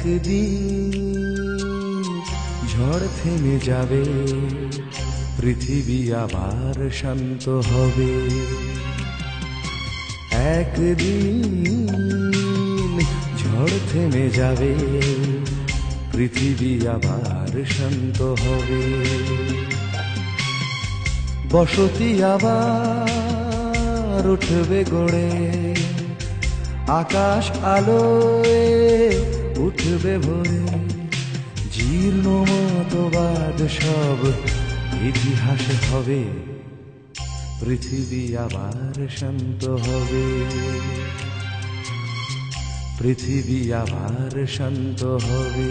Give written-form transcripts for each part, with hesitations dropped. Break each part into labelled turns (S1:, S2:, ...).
S1: একদিন ঝড় থেমে যাবে, পৃথিবী আবার শান্ত হবে। একদিন ঝড় থেমে যাবে, পৃথিবী আবার শান্ত হবে। বসতি আবার উঠবে গড়ে, আকাশ আলোয় উঠবে ভরে। জীর্ণ মতবাদ সব ইতিহাস হবে, পৃথিবী আবার শান্ত হবে। পৃথিবী আবার শান্ত হবে।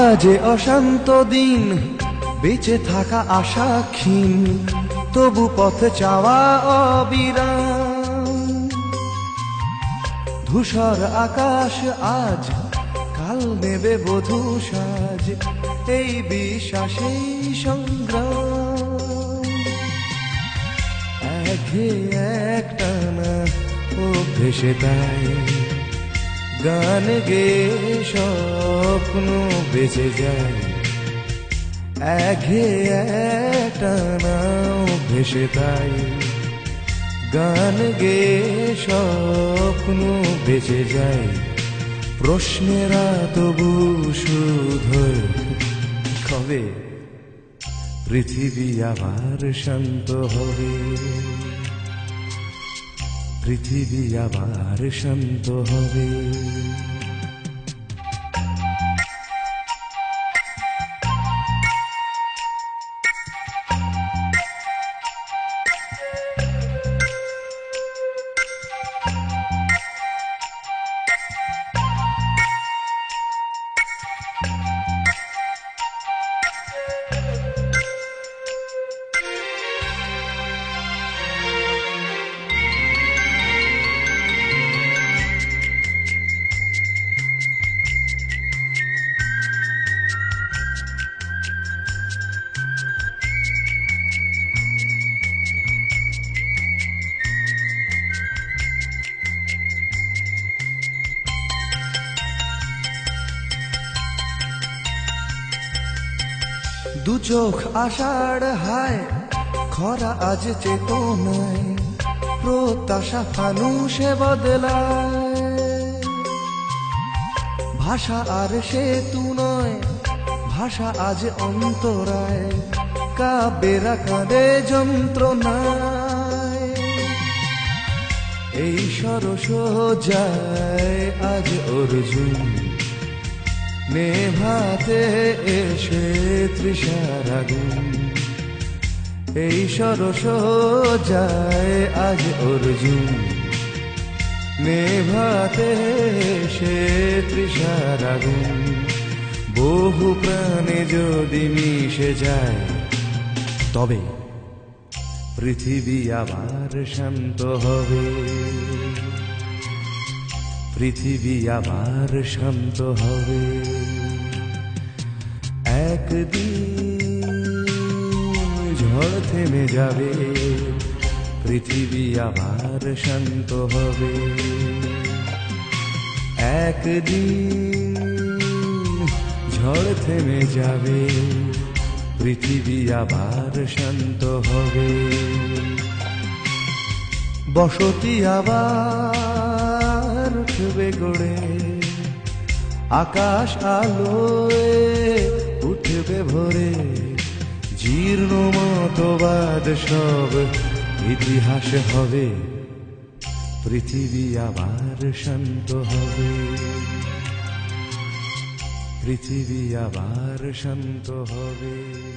S1: আজ অশান্ত দিন, বেঁচে থাকা আশা ক্ষীণ, তবু পথ চাওয়া অবিরাম। ধূসর আকাশ আজ, কাল নেবে বধূ সাজ, এই বিশ্বাসেই সংগ্রাম। একটানা অভ্যেসে তাই গান গেয়ে স্বপ্ন বেঁচে যায়। একটানা অভ্যেসে তাই গান গেয়ে স্বপ্ন বেঁচে যায়। প্রশ্নেরা তবু শুধু কবে পৃথিবী আবার শান্ত হবে। পৃথিবী আবার শান্ত হবে। দু চোখ আষাঢ় হায়, খরা আজ চেতনায়, প্রত্যাশা ফানুষে বদলায়। ভাষা আর সেতু নয়, ভাষা আজ অন্তরায়, কাব্যেরা কাঁদে যন্ত্রণায়। এই সরস যায় আজ অর্জুন, নেভাতে এসে তৃষার আগুন। এই সরস যায় আজ অর্জুন, নেভাতে এসে তৃষার আগুন। বহু প্রাণে যদি মিশে যায়, তবে পৃথিবী আবার শান্ত হবে। পৃথিবী আবার শান্ত হবে। একদিন ঝড় থেমে যাবে, পৃথিবী আবার শান্ত হবে। একদিন ঝড় থেমে যাবে, পৃথিবী আবার শান্ত হবে। বসতি আবার উঠবে গড়ে, আকাশ আলোয় উঠবে ভরে। জীর্ণ মতবাদ সব ইতিহাস হবে, পৃথিবী আবার শান্ত হবে, পৃথিবী আবার শান্ত হবে।